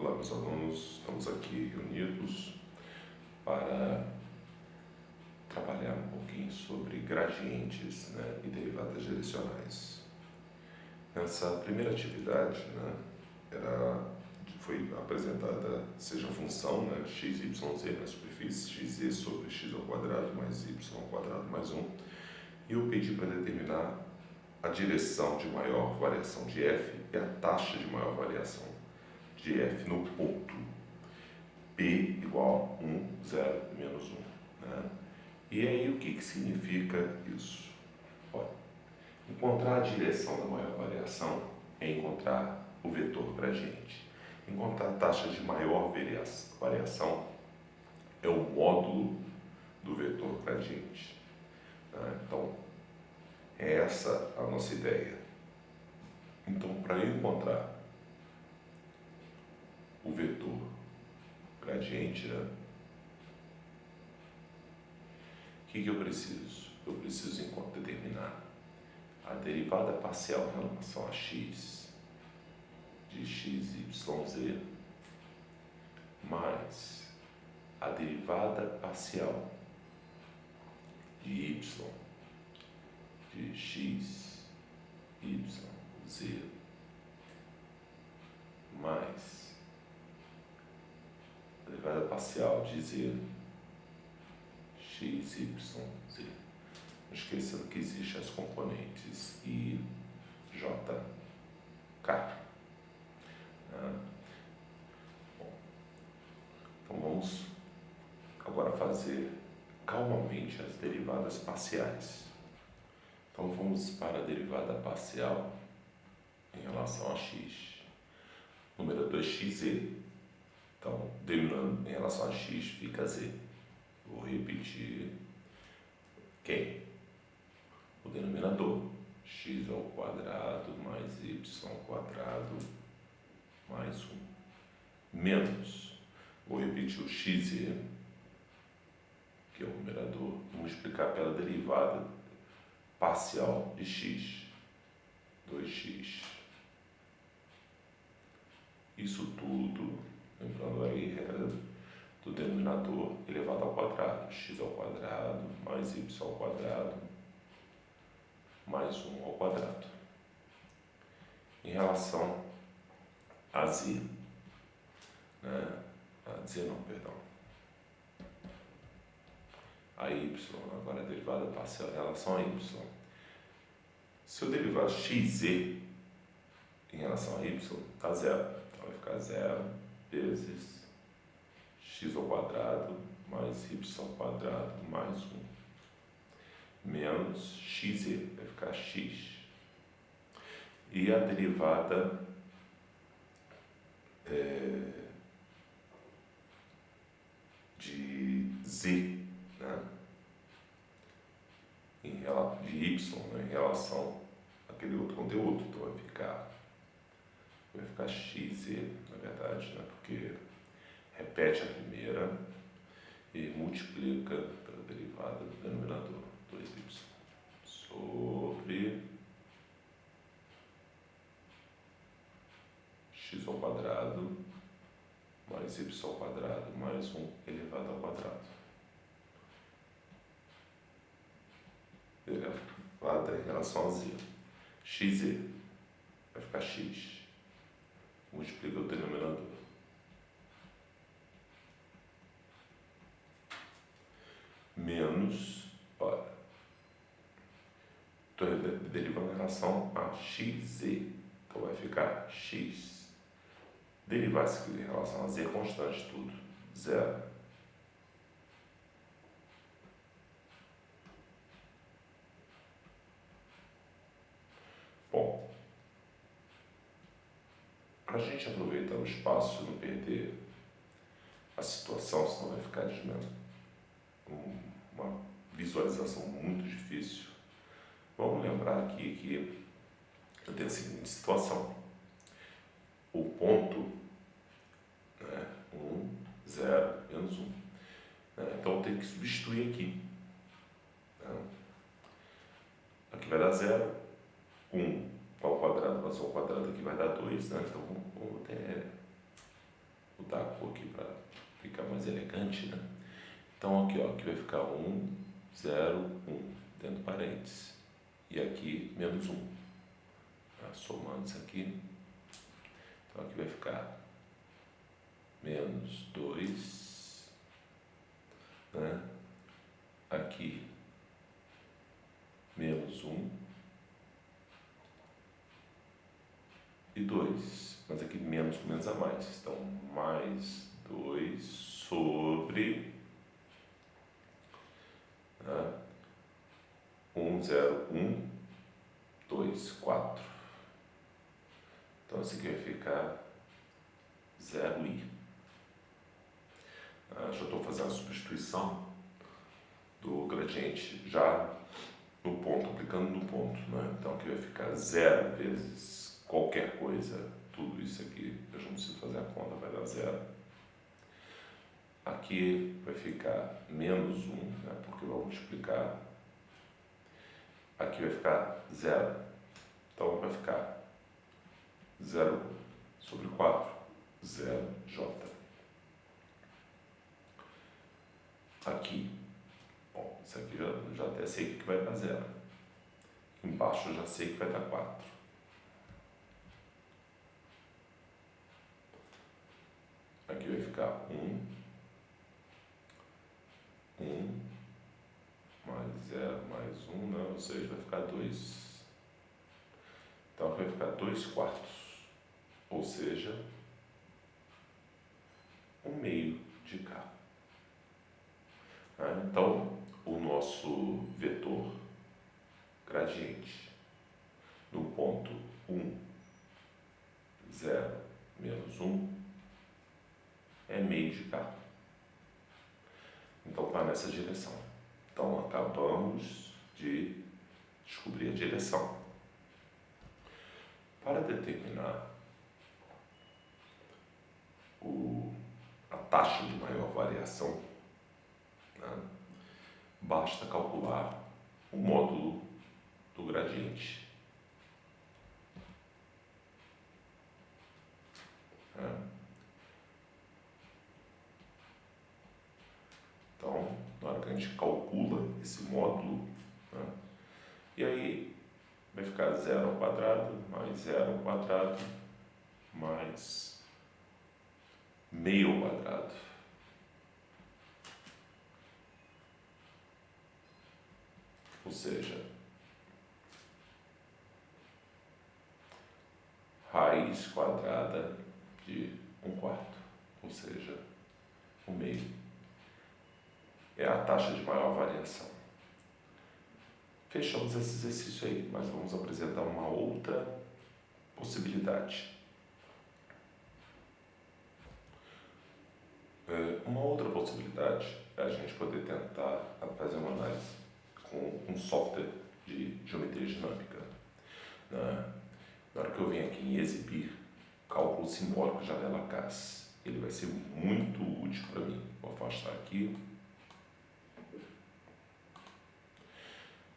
Olá, meus alunos, estamos aqui reunidos para trabalhar um pouquinho sobre gradientes, e derivadas direcionais. Nessa primeira atividade, foi apresentada, seja a função, x, y, z na superfície, xz sobre x ao quadrado mais y ao quadrado mais 1, e eu pedi para determinar a direção de maior variação de f e a taxa de maior variação de f no ponto P igual a 1, 0, menos 1. E aí o que significa isso? Olha, encontrar a direção da maior variação é encontrar o vetor gradiente. Encontrar a taxa de maior variação é o módulo do vetor gradiente. Então, é essa a nossa ideia. Então, para eu encontrar o vetor gradiente, o que eu preciso? Eu preciso determinar a derivada parcial em relação a x de x, y, z mais a derivada parcial de y de x, y, z mais a derivada parcial de z, x, y, z. Não esqueçam que existem as componentes I, J, K. Bom, então vamos agora fazer calmamente as derivadas parciais. Então vamos para a derivada parcial em relação a x. Número 2xz. Então, derivando em relação a x fica z. Vou repetir quem? O denominador. X ao quadrado mais y ao quadrado mais 1. Menos. Vou repetir o xz, que é o numerador, multiplicar pela derivada parcial de x. 2x. Isso tudo, lembrando aí, regra do denominador elevado ao quadrado, x ao quadrado mais y ao quadrado mais 1 ao quadrado. Em relação a z, a y, agora a derivada parcial em relação a y. Se eu derivar xz em relação a y, está zero. Então vai ficar 0 vezes x ao quadrado mais y ao quadrado mais 1 menos xz, vai ficar x. E a derivada de z, de y, em relação àquele outro conteúdo. Então vai ficar xz, na verdade, porque repete a primeira e multiplica pela derivada do denominador, 2y, sobre x ao quadrado mais y ao quadrado mais 1 elevado ao quadrado. Derivada em relação a z. Xz vai ficar x. Multiplica o denominador. Menos, estou derivando em relação a xz. Então vai ficar x. Derivar isso em relação a z é constante tudo. 0. Bom, para a gente aproveitar o espaço e não perder a situação, senão vai ficar uma visualização muito difícil. Vamos lembrar aqui que eu tenho a seguinte situação. O ponto 1, 0, menos 1. Então eu tenho que substituir aqui. Aqui vai dar 0. 1 ao quadrado mais ao quadrado aqui vai dar 2. Então vamos até cor aqui para ficar mais elegante, né? Então aqui, ó, aqui vai ficar 1, 0, 1, dentro do parênteses. E aqui, menos 1. Tá? Somando isso aqui. Então aqui vai ficar menos 2, né? Aqui, menos 1 e 2. Mas aqui menos com menos a mais. Então, mais 2 sobre 1, 0, 1, 2, 4. Então, esse aqui vai ficar 0i. Já estou fazendo a substituição do gradiente já no ponto, aplicando no ponto, né? Então, aqui vai ficar 0 vezes qualquer coisa, tudo isso aqui, eu já não preciso fazer a conta, vai dar 0. Aqui vai ficar menos 1, né? Porque eu vou multiplicar. Aqui vai ficar 0. Então, vai ficar 0 sobre 4, 0j. Aqui, bom, isso aqui já até sei que vai dar 0. Embaixo eu já sei que vai dar 4. Aqui vai ficar 1, 1, mais 0, mais 1, né? Ou seja, vai ficar 2. Então aqui vai ficar 2 quartos, ou seja, 1 meio de K. Então, o nosso vetor gradiente no ponto 1, 0, menos 1 é meio de K. Então, está nessa direção. Então, acabamos de descobrir a direção. Para determinar a taxa de maior variação, né, basta calcular o módulo do gradiente. Então, na hora que a gente calcula esse módulo, né, e aí vai ficar 0 ao quadrado, mais 0 ao quadrado, mais meio ao quadrado. Ou seja, raiz quadrada de 1/4, ou seja, 1 meio. É a taxa de maior variação. Fechamos esse exercício aí, mas vamos apresentar uma outra possibilidade. Uma outra possibilidade é a gente poder tentar fazer uma análise com um software de geometria dinâmica. Na hora que eu venho aqui em exibir cálculo simbólico de janela CAS, ele vai ser muito útil para mim. Vou afastar aqui.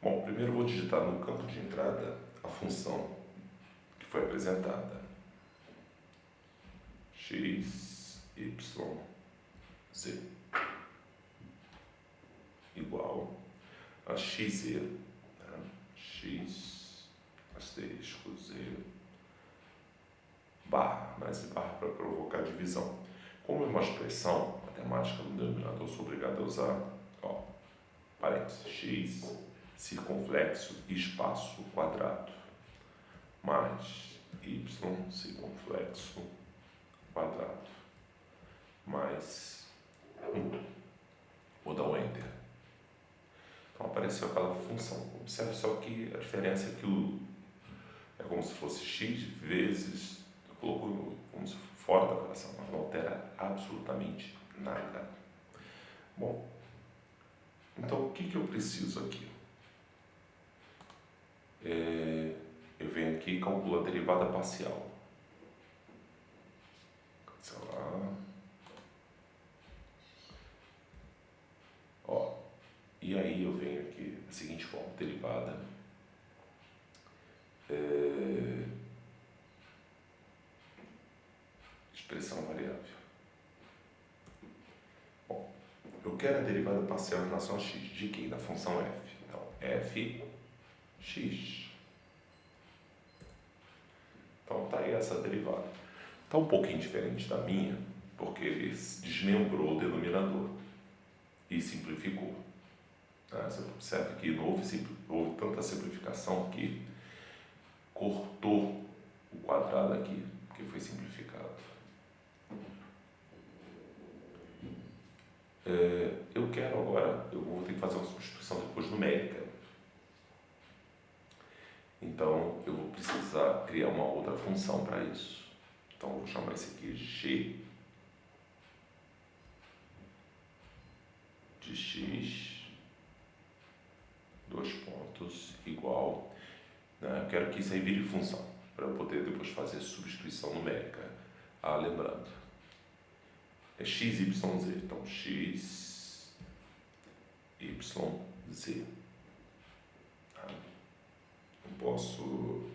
Bom, primeiro eu vou digitar no campo de entrada a função que foi apresentada. X, Y, Z igual a XZ, né? X, asterisco, Z, barra, mas esse barra para provocar divisão. Como é uma expressão matemática no denominador, eu sou obrigado a usar, parênteses, X, circunflexo, espaço, quadrado, mais Y, circunflexo, quadrado, mais 1. Vou dar um Enter. Então apareceu aquela função. Observe só que a diferença é que é como se fosse x vezes, eu coloco como se fora da operação, mas não altera absolutamente nada. Bom, então o que eu preciso aqui? Eu venho aqui e calculo a derivada parcial. Cancelar. E aí eu venho aqui da seguinte forma, derivada expressão variável. eu quero a derivada parcial em relação a x. De quem? Da função f. Então, fx. Então, tá aí essa derivada. Está um pouquinho diferente da minha, porque ele desmembrou o denominador e simplificou. Você observa que houve tanta simplificação que cortou o quadrado aqui, porque foi simplificado. Eu quero agora, eu vou ter que fazer uma substituição depois numérica. Então, eu vou precisar criar uma outra função para isso. Então, eu vou chamar isso aqui g de x, dois pontos, igual. Eu quero que isso aí vire função, para eu poder depois fazer substituição numérica. Lembrando, é x, y, z. Então, x, y, z. Não posso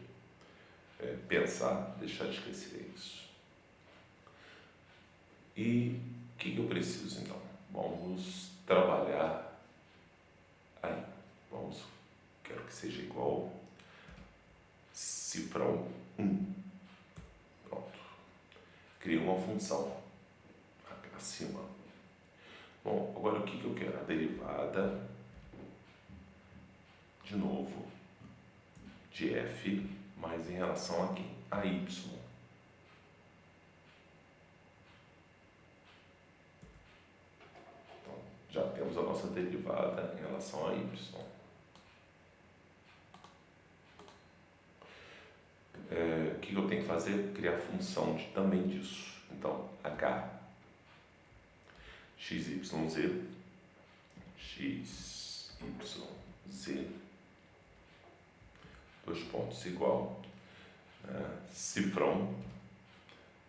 pensar, deixar de esquecer isso. E o que eu preciso, então? Vamos trabalhar aí. Quero que seja igual cifrão 1. Pronto. Crio uma função acima. Bom, agora o que eu quero? A derivada, de novo, de f, mas em relação a quem? A y. Então, já temos a nossa derivada em relação a y. O que eu tenho que fazer? Criar função também disso. Então, h, x, y, z, x, y, z, dois pontos igual, cifrão,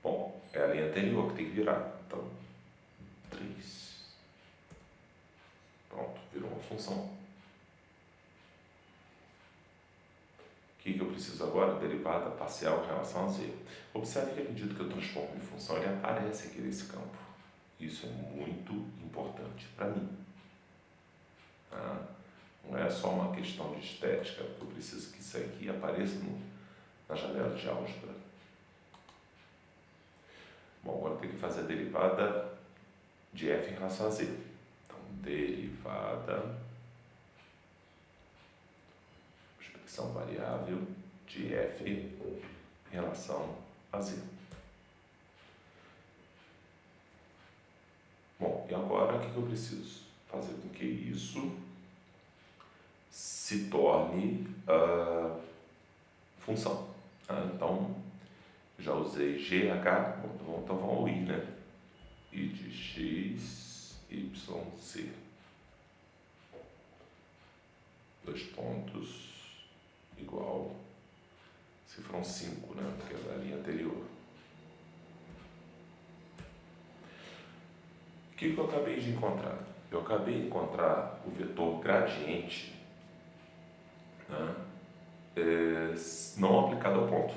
bom, é a linha anterior que tem que virar, então, 3, pronto, virou uma função. O que eu preciso agora? Derivada parcial em relação a z. Observe que à medida que eu transformo em função, ele aparece aqui nesse campo. Isso é muito importante para mim. Não é só uma questão de estética, eu preciso que isso aqui apareça na janela de álgebra. Bom, agora eu tenho que fazer a derivada de f em relação a z. Então, derivada, expressão variável de f em relação a z. Bom, e agora o que eu preciso? Fazer com que isso se torne função. Então, já usei GH, então vamos ao I, né? I de x, y, z. Dois pontos, igual, cifrão 5, né? Porque é da linha anterior. O que eu acabei de encontrar? Eu acabei de encontrar o vetor gradiente, não aplicado ao ponto,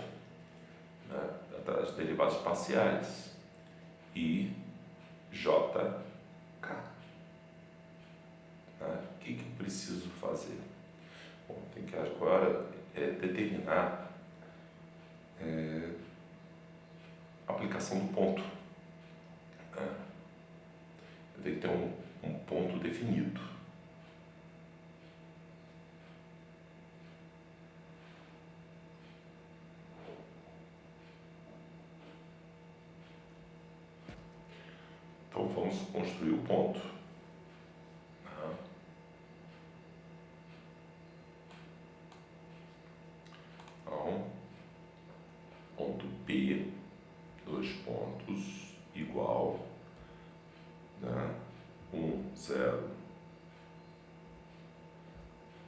das derivadas parciais, I, J, K. O que eu preciso fazer? Bom, tem que agora determinar a aplicação do ponto. Eu tenho que ter um ponto definido. Então, vamos construir o ponto. Então, ponto P, dois pontos, igual, 1, 0,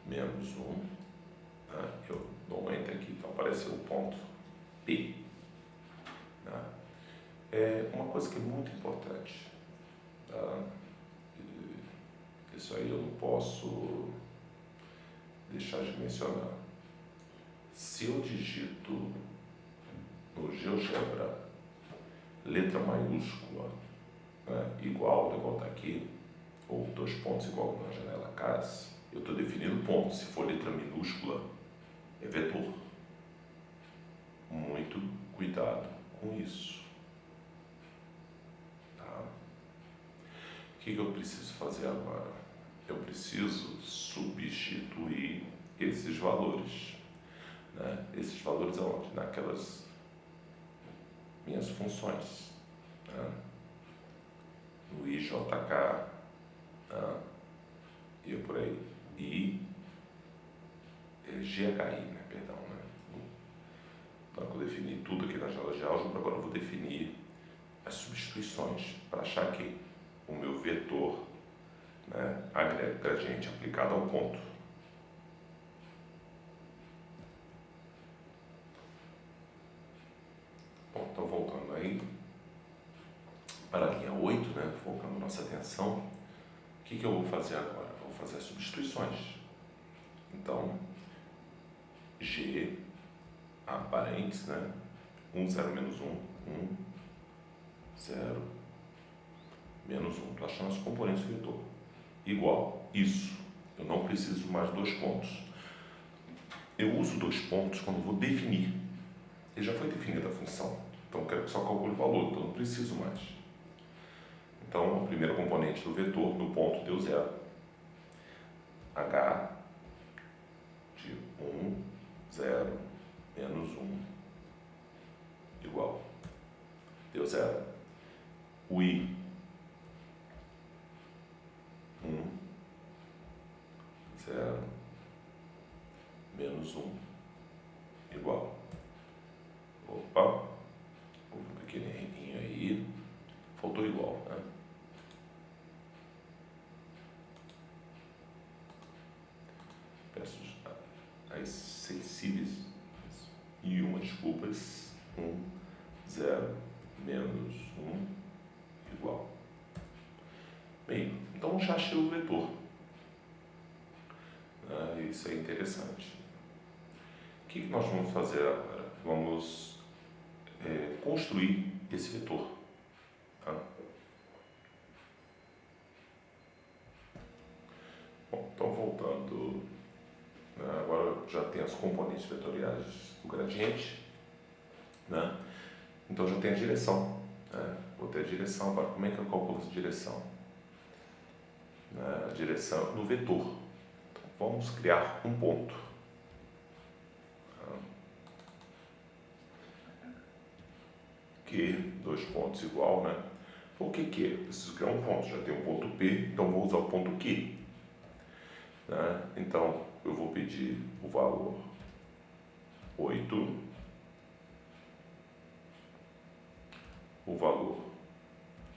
menos 1. Eu dou um enter aqui, então apareceu o ponto P. É uma coisa que é muito importante. Isso aí eu não posso deixar de mencionar. Se eu digito no GeoGebra letra maiúscula, igual, eu vou botar aqui, ou dois pontos igual na janela CAS, eu estou definindo pontos. Se for letra minúscula, é vetor. Muito cuidado com isso. Tá? O que eu preciso fazer agora? Eu preciso substituir esses valores. Né? Esses valores aonde? Naquelas minhas funções. Né? No IJK, né? E por aí. E GHI, né? Perdão. Né? Então, eu defini tudo aqui na janela de álgebra, agora eu vou definir as substituições para achar que o meu vetor, né, gradiente aplicado ao ponto. Bom, então voltando aí para a linha 8, né, focando nossa atenção, o que eu vou fazer agora? Vou fazer as substituições. Então, G, a parênteses, né, 1, 0, menos 1, 1, 0, menos 1. Estou achando as componentes do vetor. Igual, isso. Eu não preciso mais dois pontos. Eu uso dois pontos quando vou definir. Ele já foi definida a função. Então, eu quero que só calcule o valor, então eu não preciso mais. Então, a primeira componente do vetor, no ponto, deu 0. H de 1, 0, menos 1, igual. Deu 0. O I, 1, 0, menos 1, igual. Opa, houve um pequeno errinho aí, faltou igual, né? Peço as sensíveis e uma desculpas. 1, 0, menos 1, igual. Bem, então já achei o vetor. Isso é interessante. O que nós vamos fazer agora? Vamos construir esse vetor. Tá? Bom, então voltando, né, agora já tem as componentes vetoriais do gradiente, né? Então já tem a direção. Né? Vou ter a direção agora. Como é que eu calculo essa direção? A direção no vetor. Então, vamos criar um ponto. Q, dois pontos igual, né? O que é? Eu preciso criar um ponto. Já tem um ponto P, então vou usar o ponto Q. Né? Então, eu vou pedir o valor 8, o valor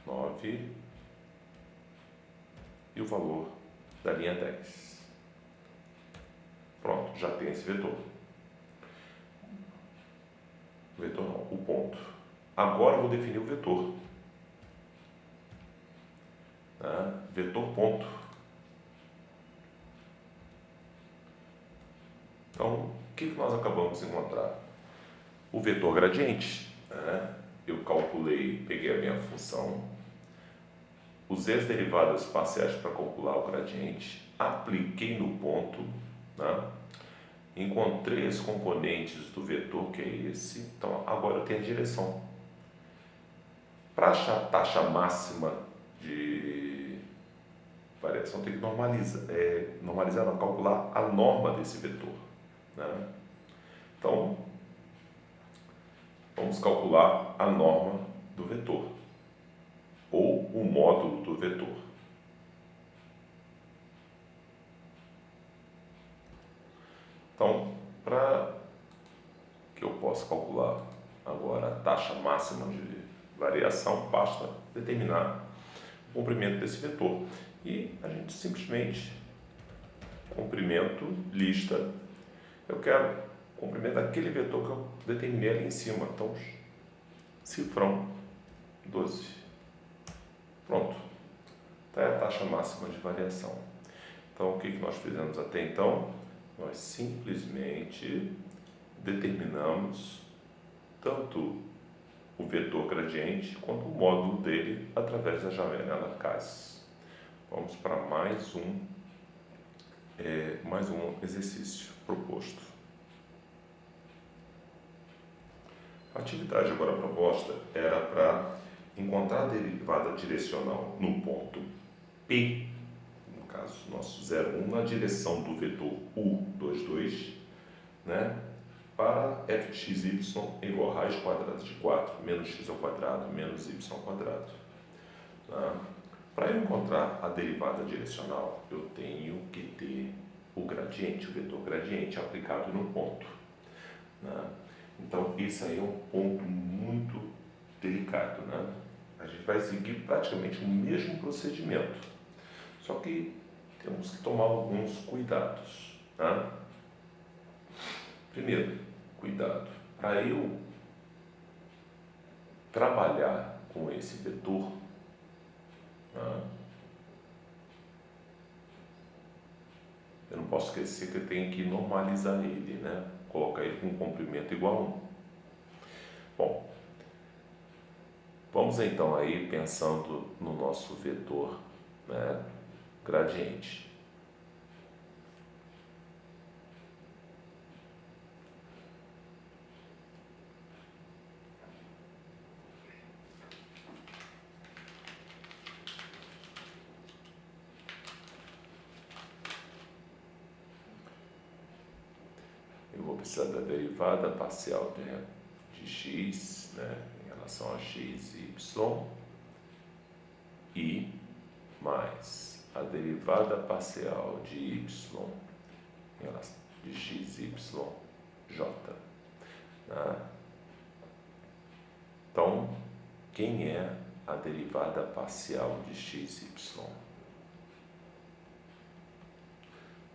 9 e o valor da linha 10. Pronto, já tem esse vetor. O vetor não, o ponto. Agora eu vou definir o vetor. Né? Vetor ponto. Então, o que nós acabamos de encontrar? O vetor gradiente. Né? Eu calculei, peguei a minha função, usei as derivadas parciais para calcular o gradiente, apliquei no ponto, né? Encontrei as componentes do vetor, que é esse. Então, agora eu tenho a direção. Para achar a taxa máxima de variação, tem que normalizar, não, calcular a norma desse vetor. Né? Então, vamos calcular a norma do vetor, ou o módulo do vetor. Então, para que eu possa calcular agora a taxa máxima de variação, basta determinar o comprimento desse vetor. E a gente simplesmente, comprimento, lista, eu quero o comprimento daquele vetor que eu determinei ali em cima. Então, cifrão 12. Pronto. Está a taxa máxima de variação. Então, o que nós fizemos até então? Nós simplesmente determinamos tanto o vetor gradiente quanto o módulo dele através da janela CAS. Vamos para mais um exercício proposto. A atividade agora proposta era para encontrar a derivada direcional no ponto P, no caso nosso 0, 1, na direção do vetor U22, né? Para f de x, y igual a raiz quadrada de 4 menos x ao quadrado menos y ao quadrado. Tá? Para eu encontrar a derivada direcional, eu tenho que ter o gradiente, o vetor gradiente aplicado no ponto. Né? Então, esse aí é um ponto muito delicado. Né? A gente vai seguir praticamente o mesmo procedimento, só que temos que tomar alguns cuidados. Tá? Primeiro, cuidado. Para eu trabalhar com esse vetor, tá? Eu não posso esquecer que eu tenho que normalizar ele, né? Colocar ele com um comprimento igual a 1. Bom, vamos então aí pensando no nosso vetor, né? Gradiente. Eu vou precisar da derivada parcial de x, né, em relação a x e y, e mais a derivada parcial de y em relação de x, y, j. Né? Então, quem é a derivada parcial de x, y?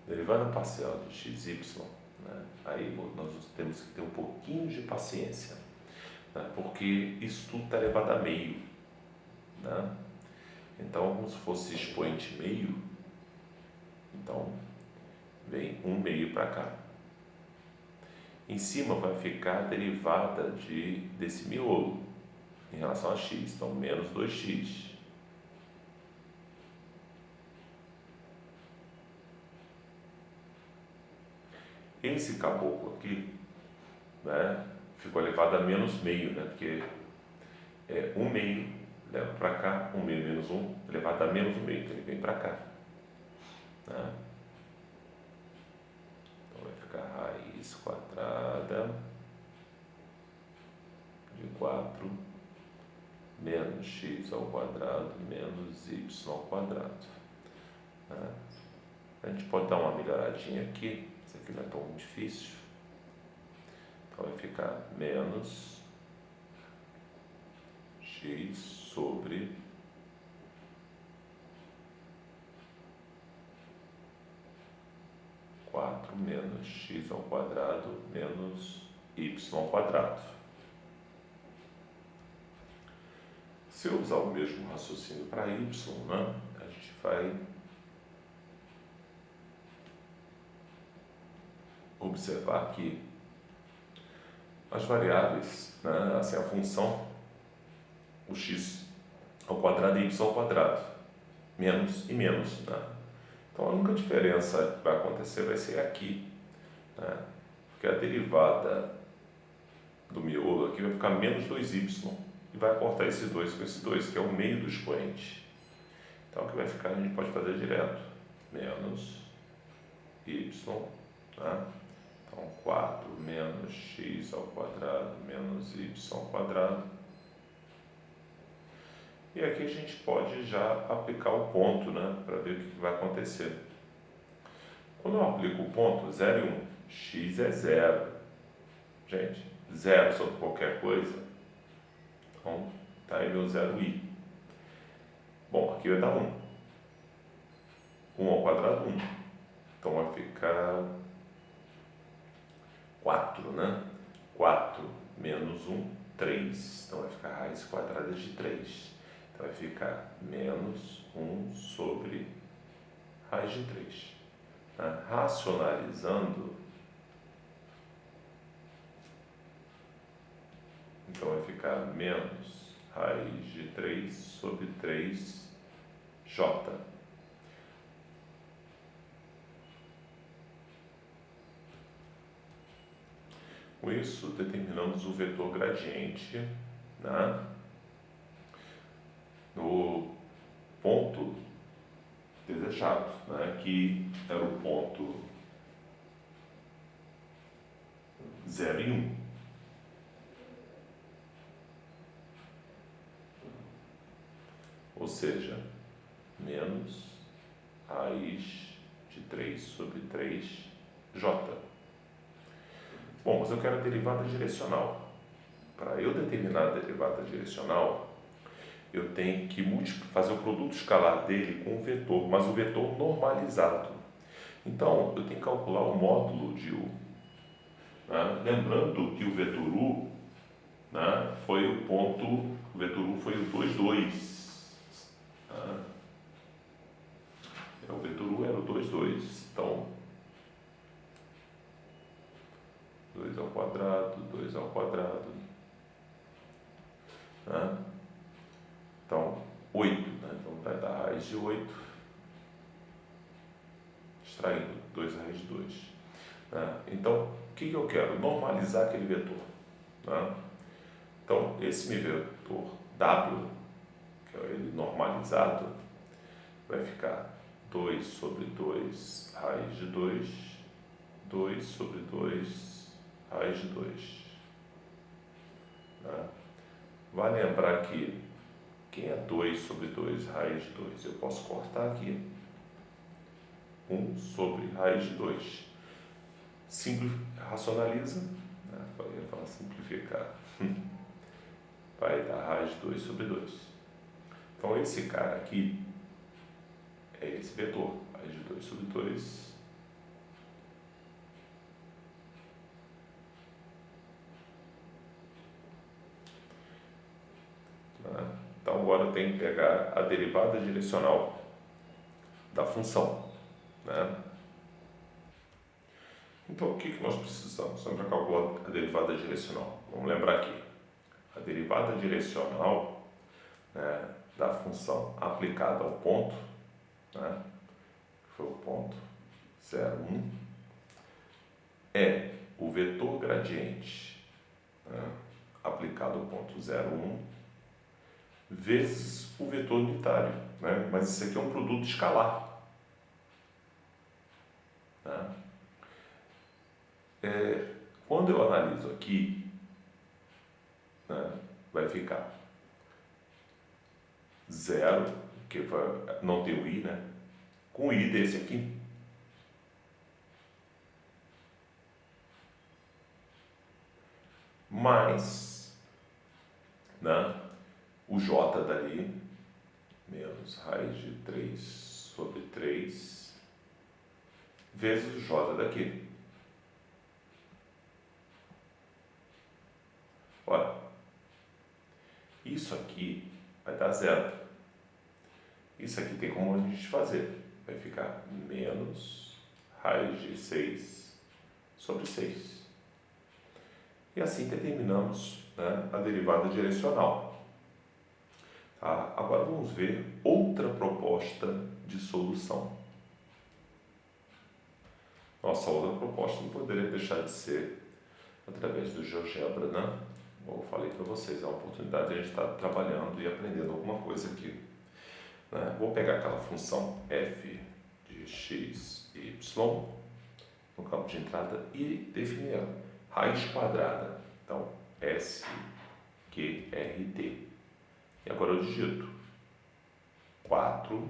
Derivada parcial de x, y, né? Aí nós temos que ter um pouquinho de paciência, né? Porque isso tudo está elevado a meio. Né? Então, como se fosse expoente meio, então vem um meio para cá. Em cima vai ficar a derivada desse miolo em relação a x, então menos 2x. Esse caboclo aqui, né, ficou elevado a menos meio, né, porque é 1 meio, leva para cá, 1 meio menos 1, elevado a menos 1 meio, então ele vem para cá. Né? Então vai ficar raiz quadrada de 4 menos x ao quadrado menos y ao quadrado. Né? A gente pode dar uma melhoradinha aqui, isso aqui não é tão difícil. Então vai ficar menos x sobre 4 menos x ao quadrado menos y ao quadrado. Se eu usar o mesmo raciocínio para y, né, a gente vai observar que as variáveis, né, assim, a função, o x ao quadrado e y ao quadrado, menos e menos. Né? Então, a única diferença que vai acontecer vai ser aqui, né? Porque a derivada do miolo aqui vai ficar menos 2y, e vai cortar esse 2 com esse 2, que é o meio do expoente. Então, o que vai ficar, a gente pode fazer direto, menos y, tá? Então, 4 menos x ao quadrado menos y ao quadrado. E aqui a gente pode já aplicar o ponto, né, para ver o que vai acontecer. Quando eu aplico o ponto 0 e 1, x é 0. Gente, 0 sobre qualquer coisa. Então, está aí meu 0i. Bom, aqui vai dar 1. 1 ao quadrado, 1. Então, vai ficar 4, né? 4 menos 1, 3. Então, vai ficar raiz quadrada de 3. Então, vai ficar menos 1 sobre raiz de 3. Tá? Racionalizando, então vai ficar menos raiz de 3 sobre 3j. Com isso, determinamos o vetor gradiente, né, no ponto desejado, né, que era o ponto 0 e 1. Ou seja, menos raiz de 3 sobre 3j. Bom, mas eu quero a derivada direcional. Para eu determinar a derivada direcional, eu tenho que fazer o produto escalar dele com o vetor, mas o vetor normalizado. Então, eu tenho que calcular o módulo de U. Né? Lembrando que o vetor U, né, foi o ponto, o vetor U foi o 2, 2. Né? O vetor U era o 2, 2. Então, 2 ao quadrado, 2 ao quadrado. Né? Então, 8. Né? Então, vai dar raiz de 8, extraindo 2 raiz de 2. Né? Então, o que eu quero? Normalizar aquele vetor. Né? Então, esse meu vetor W, que é ele normalizado, vai ficar 2 sobre 2 raiz de 2, 2 sobre 2 raiz de 2. Né? Vale lembrar que quem é 2 sobre 2 raiz de 2? Eu posso cortar aqui. 1 sobre raiz de 2. Racionaliza, né? Eu ia falar simplificar. Vai dar raiz de 2 sobre 2. Então, esse cara aqui é esse vetor. Raiz de 2 sobre 2. Né? Então, agora eu tenho que pegar a derivada direcional da função. Né? Então, o que nós precisamos para calcular a derivada direcional? Vamos lembrar aqui. A derivada direcional, né, da função aplicada ao ponto, né, que foi o ponto 0, 1, é o vetor gradiente, né, aplicado ao ponto 0, 1, vezes o vetor unitário. Né, mas isso aqui é um produto escalar. Né? Quando eu analiso aqui, né, vai ficar 0, que não tem o i, né? Com o i desse aqui. Mais, né, o j dali, menos raiz de 3 sobre 3, vezes o j daqui. Olha, isso aqui vai dar 0. Isso aqui tem como a gente fazer. Vai ficar menos raiz de 6 sobre 6. E assim determinamos, né, a derivada direcional. Tá? Agora vamos ver outra proposta de solução. Nossa outra proposta não poderia deixar de ser através do GeoGebra, né? Como eu falei para vocês, é uma oportunidade de a gente estar trabalhando e aprendendo alguma coisa aqui. Né? Vou pegar aquela função f de x e y no campo de entrada e definir ela. Raiz quadrada. Então, SQRT. E agora eu digito 4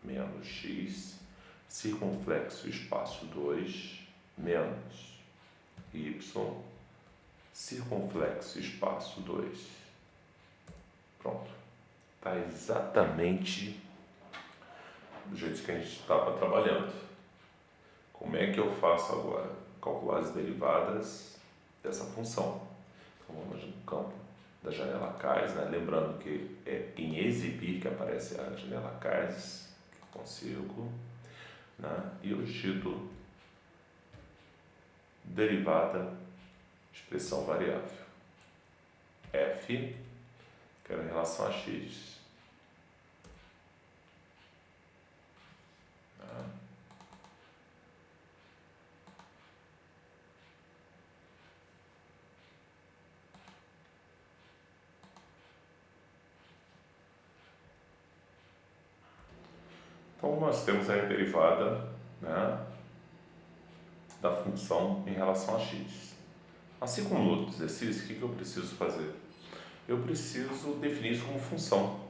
menos x, circunflexo espaço 2, menos y, circunflexo espaço 2. Pronto. Está exatamente do jeito que a gente estava trabalhando. Como é que eu faço agora? Calcular as derivadas dessa função. Então vamos no campo da janela CAIS, né? Lembrando que é em exibir que aparece a janela CAIS, que eu consigo, né? E eu digito derivada expressão variável. F, que era em relação a x. Tá? Então, nós temos aí a derivada, né, da função em relação a x. Assim como no outro exercício, o que eu preciso fazer? Eu preciso definir isso como função.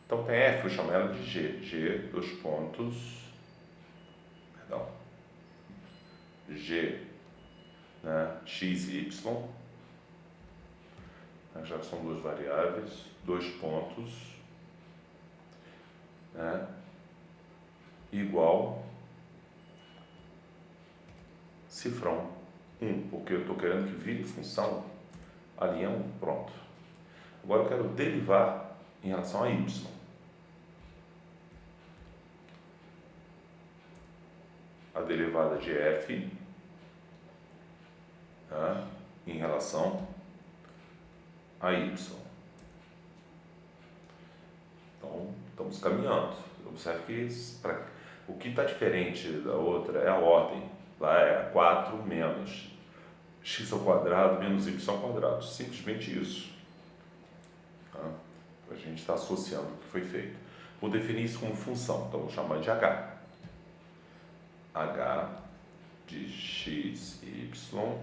Então, tem f, eu chamo ela de g. G, dois pontos, perdão, g, né, x e y, né, já que são duas variáveis, dois pontos, né, igual cifrão 1, porque eu estou querendo que vire função a linha 1, pronto. Agora eu quero derivar em relação a y. A derivada de f, tá, em relação a y. Então, estamos caminhando. Observe que o que está diferente da outra é a ordem. Lá é 4 menos x ao quadrado menos y ao quadrado. Simplesmente isso. Tá? A gente está associando o que foi feito. Vou definir isso como função. Então, vou chamar de h. H de x e y,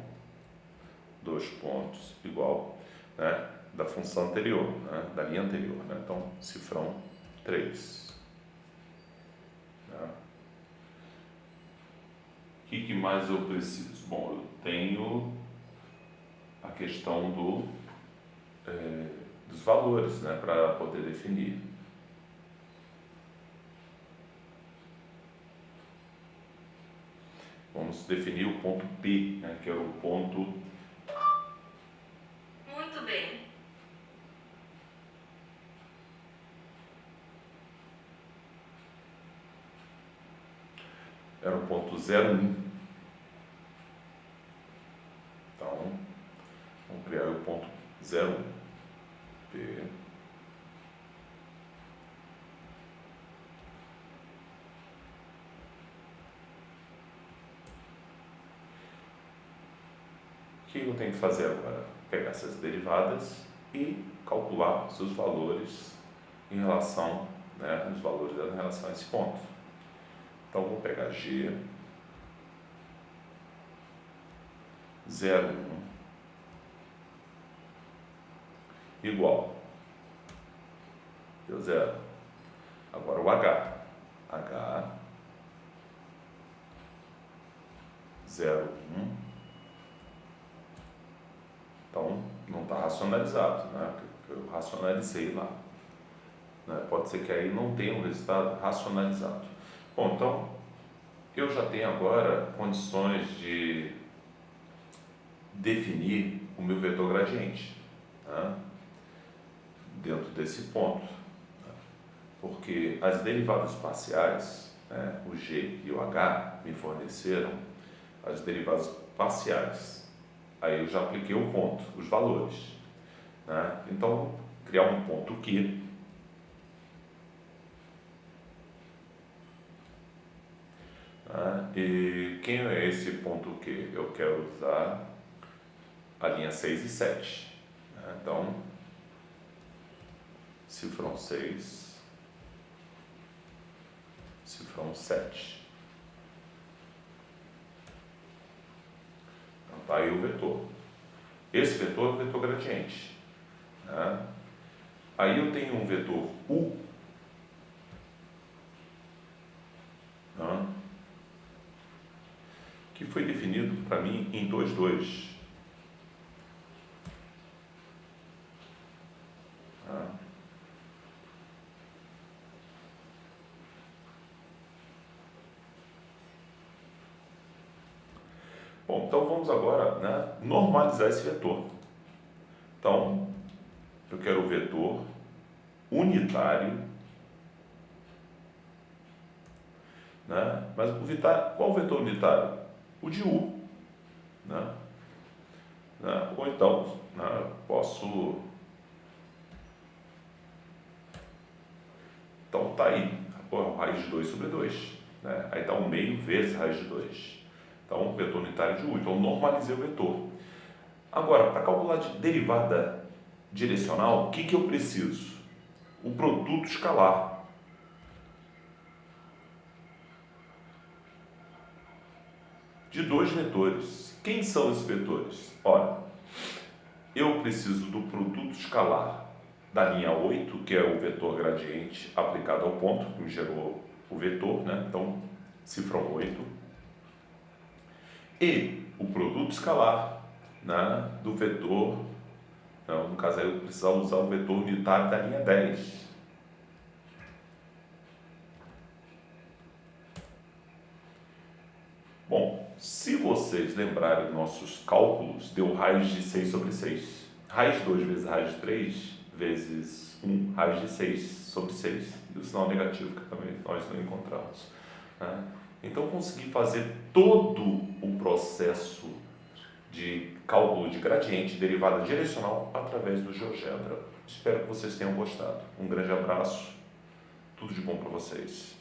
dois pontos, igual, né, da função anterior, né, da linha anterior. Né? Então, cifrão 3. Né? O que mais eu preciso? Bom, eu tenho a questão dos valores, né, para poder definir. Vamos definir o ponto P, né, que era o ponto... Muito bem. Era o ponto 0,1. Então, vamos criar o ponto 0,1. P. O que eu tenho que fazer agora? Pegar essas derivadas e calcular seus valores em relação, né, os valores dela em relação a esse ponto. Então, vou pegar g 0,1 igual, deu 0. Agora o h 0,1. Então, não está racionalizado, né? Eu racionalizei lá. Né? Pode ser que aí não tenha um resultado racionalizado. Bom, então, eu já tenho agora condições de definir o meu vetor gradiente, né, dentro desse ponto. Né? Porque as derivadas parciais, né, o g e o h, me forneceram as derivadas parciais. Aí eu já apliquei o ponto, os valores. Né? Então, criar um ponto Q. Né? E quem é esse ponto Q? Eu quero usar a linha 6 e 7. Né? Então, cifrão 6, cifrão 7. Então, tá aí o vetor. Esse vetor é o vetor gradiente. Né? Aí eu tenho um vetor U, né, que foi definido para mim em 2, 2. Né? Bom, então vamos agora, né, normalizar esse vetor. Então, eu quero o vetor unitário, né? Mas qual o vetor unitário? O de U. Né? Né? Ou então, né, posso... Então, está aí, raiz de 2 sobre 2. Né? Aí está 1 meio vezes raiz de 2. Então, vetor unitário de U. Então, normalizei o vetor. Agora, para calcular de derivada direcional, o que eu preciso? O produto escalar. de dois vetores. Quem são esses vetores? Ora, eu preciso do produto escalar da linha 8, que é o vetor gradiente aplicado ao ponto, que me gerou o vetor, né? Então, cifrão 8. E o produto escalar, né, do vetor, então, no caso aí eu precisava usar o vetor unitário da linha 10. Bom, se vocês lembrarem dos nossos cálculos, deu raiz de 6 sobre 6. Raiz de 2 vezes raiz de 3 vezes 1, raiz de 6 sobre 6. E o sinal negativo que também nós não encontramos, né? Então, consegui fazer todo o processo de cálculo de gradiente, derivada direcional, através do GeoGebra. Espero que vocês tenham gostado. Um grande abraço, tudo de bom para vocês.